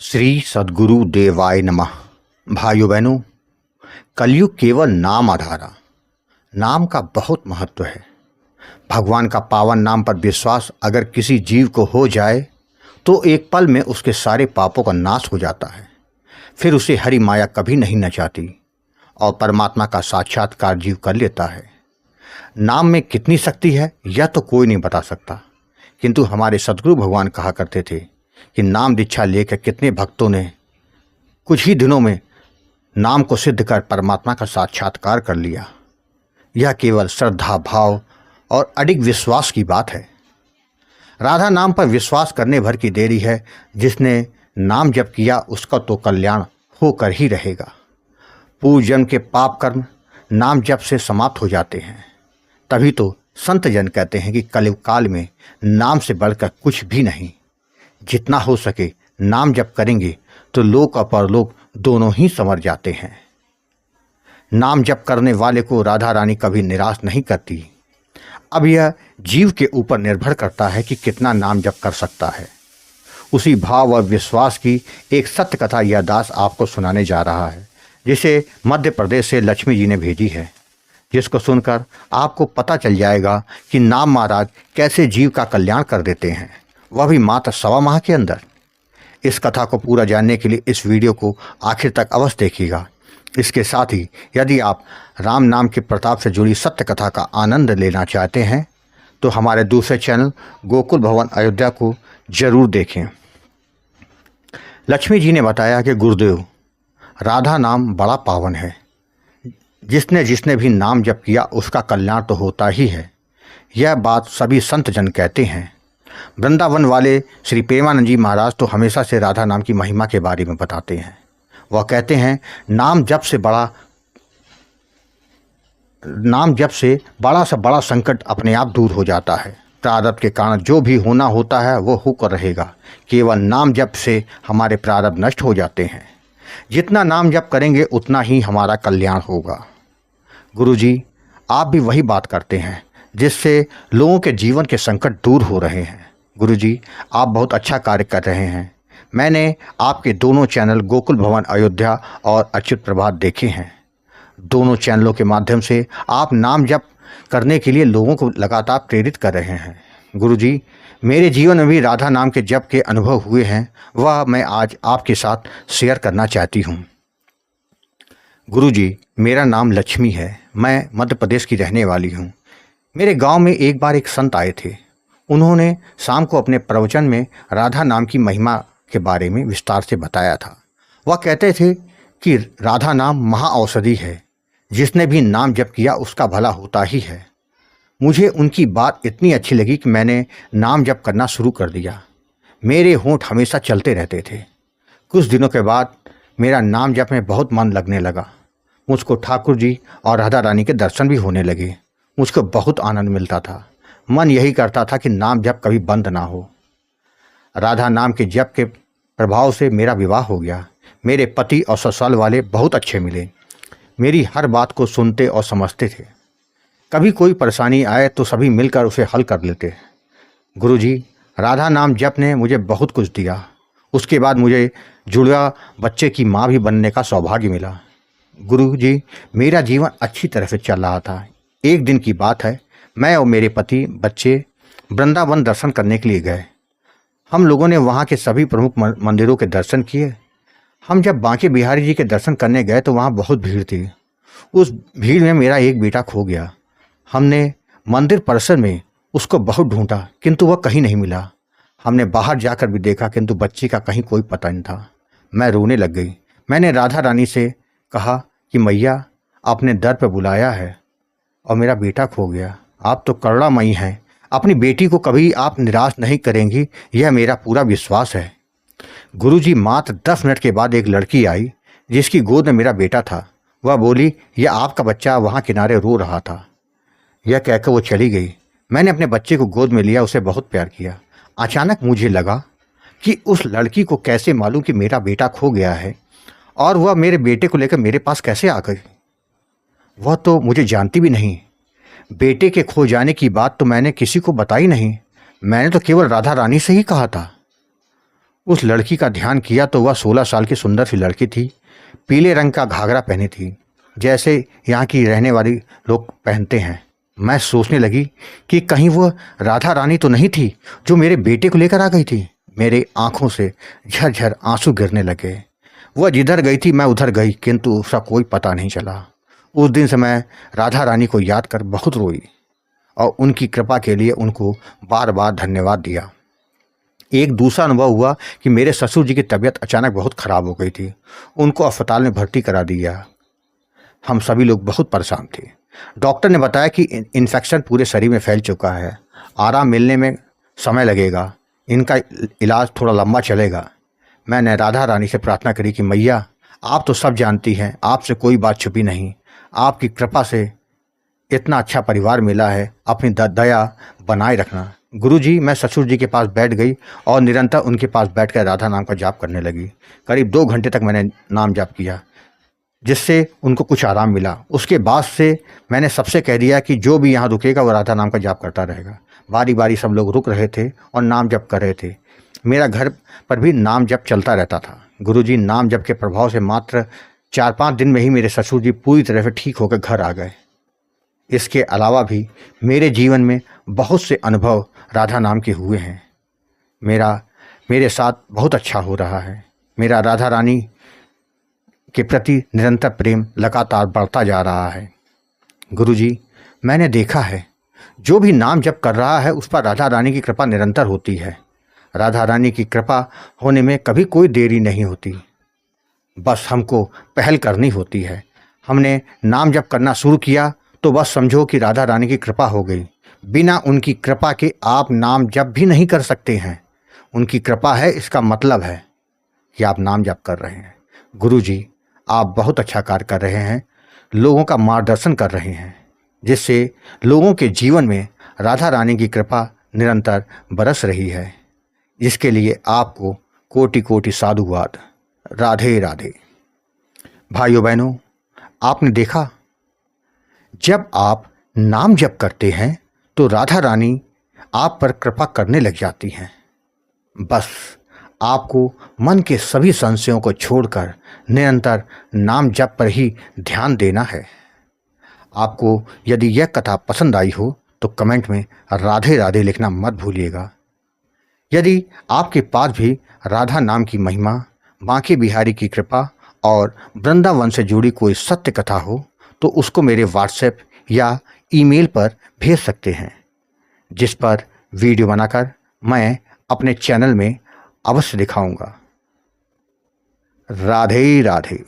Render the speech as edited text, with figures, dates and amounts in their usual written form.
श्री सद्गुरु देवाय नमः। भाइयों बहनों, कलयुग केवल नाम आधारा। नाम का बहुत महत्व है। भगवान का पावन नाम पर विश्वास अगर किसी जीव को हो जाए तो एक पल में उसके सारे पापों का नाश हो जाता है। फिर उसे हरि माया कभी नहीं नचाती और परमात्मा का साक्षात्कार जीव कर लेता है। नाम में कितनी शक्ति है यह तो कोई नहीं बता सकता, किंतु हमारे सद्गुरु भगवान कहा करते थे कि नाम दीक्षा लेकर कितने भक्तों ने कुछ ही दिनों में नाम को सिद्ध कर परमात्मा का साक्षात्कार कर लिया। यह केवल श्रद्धा भाव और अडिग विश्वास की बात है। राधा नाम पर विश्वास करने भर की देरी है। जिसने नाम जप किया उसका तो कल्याण होकर ही रहेगा। पूर्व जन्म के पाप कर्म नाम जप से समाप्त हो जाते हैं। तभी तो संत जन कहते हैं कि कलयुग काल में नाम से बढ़कर कुछ भी नहीं। जितना हो सके नाम जप करेंगे तो लोक और परलोक दोनों ही संवर जाते हैं। नाम जप करने वाले को राधा रानी कभी निराश नहीं करती। अब यह जीव के ऊपर निर्भर करता है कि कितना नाम जप कर सकता है। उसी भाव और विश्वास की एक सत्य कथा यह दास आपको सुनाने जा रहा है, जिसे मध्य प्रदेश से लक्ष्मी जी ने भेजी है, जिसको सुनकर आपको पता चल जाएगा कि नाम महाराज कैसे जीव का कल्याण कर देते हैं, वह भी मात्र 1.25 माह के अंदर। इस कथा को पूरा जानने के लिए इस वीडियो को आखिर तक अवश्य देखिएगा। इसके साथ ही यदि आप राम नाम के प्रताप से जुड़ी सत्य कथा का आनंद लेना चाहते हैं तो हमारे दूसरे चैनल गोकुल भवन अयोध्या को जरूर देखें। लक्ष्मी जी ने बताया कि गुरुदेव, राधा नाम बड़ा पावन है। जिसने जिसने भी नाम जप किया उसका कल्याण तो होता ही है। यह बात सभी संत जन कहते हैं। वृंदावन वाले श्री प्रेमानंद जी महाराज तो हमेशा से राधा नाम की महिमा के बारे में बताते हैं। वह कहते हैं नाम जप से बड़ा संकट अपने आप दूर हो जाता है। प्रारब्ध के कारण जो भी होना होता है वो होकर रहेगा। केवल नाम जप से हमारे प्रारब्ध नष्ट हो जाते हैं। जितना नाम जप करेंगे उतना ही हमारा कल्याण होगा। गुरुजी, आप भी वही बात करते हैं जिससे लोगों के जीवन के संकट दूर हो रहे हैं। गुरुजी, आप बहुत अच्छा कार्य कर रहे हैं। मैंने आपके दोनों चैनल गोकुल भवन अयोध्या और अच्युत प्रभात देखे हैं। दोनों चैनलों के माध्यम से आप नाम जप करने के लिए लोगों को लगातार प्रेरित कर रहे हैं। गुरुजी, मेरे जीवन में भी राधा नाम के जप के अनुभव हुए हैं, वह मैं आज आपके साथ शेयर करना चाहती हूँ। गुरुजी, मेरा नाम लक्ष्मी है। मैं मध्य प्रदेश की रहने वाली हूँ। मेरे गांव में एक बार एक संत आए थे। उन्होंने शाम को अपने प्रवचन में राधा नाम की महिमा के बारे में विस्तार से बताया था। वह कहते थे कि राधा नाम महाऔषधि है। जिसने भी नाम जप किया उसका भला होता ही है। मुझे उनकी बात इतनी अच्छी लगी कि मैंने नाम जप करना शुरू कर दिया। मेरे होंठ हमेशा चलते रहते थे। कुछ दिनों के बाद मेरा नाम जप में बहुत मन लगने लगा। मुझको ठाकुर जी और राधा रानी के दर्शन भी होने लगे। मुझको बहुत आनंद मिलता था। मन यही करता था कि नाम जप कभी बंद ना हो। राधा नाम के जप के प्रभाव से मेरा विवाह हो गया। मेरे पति और ससुराल वाले बहुत अच्छे मिले। मेरी हर बात को सुनते और समझते थे। कभी कोई परेशानी आए तो सभी मिलकर उसे हल कर लेते। गुरुजी, राधा नाम जप ने मुझे बहुत कुछ दिया। उसके बाद मुझे जुड़वा बच्चे की माँ भी बनने का सौभाग्य मिला। गुरुजी, मेरा जीवन अच्छी तरह से चल रहा था। एक दिन की बात है, मैं और मेरे पति बच्चे वृंदावन दर्शन करने के लिए गए। हम लोगों ने वहाँ के सभी प्रमुख मंदिरों के दर्शन किए। हम जब बांके बिहारी जी के दर्शन करने गए तो वहाँ बहुत भीड़ थी। उस भीड़ में मेरा एक बेटा खो गया। हमने मंदिर परिसर में उसको बहुत ढूंढा किंतु वह कहीं नहीं मिला। हमने बाहर जाकर भी देखा किंतु बच्चे का कहीं कोई पता नहीं था। मैं रोने लग गई। मैंने राधा रानी से कहा कि मैया, आपने दर पर बुलाया है और मेरा बेटा खो गया। आप तो करुणामयी हैं। अपनी बेटी को कभी आप निराश नहीं करेंगी, यह मेरा पूरा विश्वास है। गुरुजी, मात्र 10 मिनट के बाद एक लड़की आई जिसकी गोद में मेरा बेटा था। वह बोली, यह आपका बच्चा वहाँ किनारे रो रहा था। यह कहकर वो चली गई। मैंने अपने बच्चे को गोद में लिया, उसे बहुत प्यार किया। अचानक मुझे लगा कि उस लड़की को कैसे मालूम कि मेरा बेटा खो गया है और वह मेरे बेटे को लेकर मेरे पास कैसे आ गई। वह तो मुझे जानती भी नहीं। बेटे के खो जाने की बात तो मैंने किसी को बताई नहीं। मैंने तो केवल राधा रानी से ही कहा था। उस लड़की का ध्यान किया तो वह 16 साल की सुंदर सी लड़की थी। पीले रंग का घाघरा पहनी थी, जैसे यहाँ की रहने वाली लोग पहनते हैं। मैं सोचने लगी कि कहीं वह राधा रानी तो नहीं थी जो मेरे बेटे को लेकर आ गई थी। मेरे आंखों से झरझर आंसू गिरने लगे। वह जिधर गई थी मैं उधर गई, किंतु उसका कोई पता नहीं चला। उस दिन से मैं राधा रानी को याद कर बहुत रोई और उनकी कृपा के लिए उनको बार बार धन्यवाद दिया। एक दूसरा अनुभव हुआ कि मेरे ससुर जी की तबीयत अचानक बहुत ख़राब हो गई थी। उनको अस्पताल में भर्ती करा दिया। हम सभी लोग बहुत परेशान थे। डॉक्टर ने बताया कि इन्फेक्शन पूरे शरीर में फैल चुका है, आराम मिलने में समय लगेगा, इनका इलाज थोड़ा लंबा चलेगा। मैंने राधा रानी से प्रार्थना करी कि मैया, आप तो सब जानती हैं, आपसे कोई बात छुपी नहीं। आपकी कृपा से इतना अच्छा परिवार मिला है, अपनी दया बनाए रखना। गुरुजी, मैं ससुर जी के पास बैठ गई और निरंतर उनके पास बैठकर राधा नाम का जाप करने लगी। करीब 2 घंटे तक मैंने नाम जाप किया, जिससे उनको कुछ आराम मिला। उसके बाद से मैंने सबसे कह दिया कि जो भी यहाँ रुकेगा वो राधा नाम का जाप करता रहेगा। बारी बारी सब लोग रुक रहे थे और नाम जप कर रहे थे। मेरा घर पर भी नाम जप चलता रहता था। गुरुजी, नाम जप के प्रभाव से मात्र 4-5 दिन में ही मेरे ससुर जी पूरी तरह से ठीक होकर घर आ गए। इसके अलावा भी मेरे जीवन में बहुत से अनुभव राधा नाम के हुए हैं। मेरे साथ बहुत अच्छा हो रहा है। मेरा राधा रानी के प्रति निरंतर प्रेम लगातार बढ़ता जा रहा है। गुरुजी, मैंने देखा है जो भी नाम जप कर रहा है उस पर राधा रानी की कृपा निरंतर होती है। राधा रानी की कृपा होने में कभी कोई देरी नहीं होती, बस हमको पहल करनी होती है। हमने नाम जप करना शुरू किया तो बस समझो कि राधा रानी की कृपा हो गई। बिना उनकी कृपा के आप नाम जप भी नहीं कर सकते हैं। उनकी कृपा है, इसका मतलब है कि आप नाम जप कर रहे हैं। गुरुजी, आप बहुत अच्छा कार्य कर रहे हैं, लोगों का मार्गदर्शन कर रहे हैं, जिससे लोगों के जीवन में राधा रानी की कृपा निरंतर बरस रही है। इसके लिए आपको कोटि कोटि साधुवाद। राधे राधे। भाइयों बहनों, आपने देखा, जब आप नाम जप करते हैं तो राधा रानी आप पर कृपा करने लग जाती हैं। बस आपको मन के सभी संशयों को छोड़कर निरंतर नाम जप पर ही ध्यान देना है। आपको यदि यह कथा पसंद आई हो तो कमेंट में राधे राधे लिखना मत भूलिएगा। यदि आपके पास भी राधा नाम की महिमा, बांके बिहारी की कृपा और वृंदावन से जुड़ी कोई सत्य कथा हो तो उसको मेरे व्हाट्सएप या ईमेल पर भेज सकते हैं, जिस पर वीडियो बनाकर मैं अपने चैनल में अवश्य दिखाऊंगा। राधे राधे।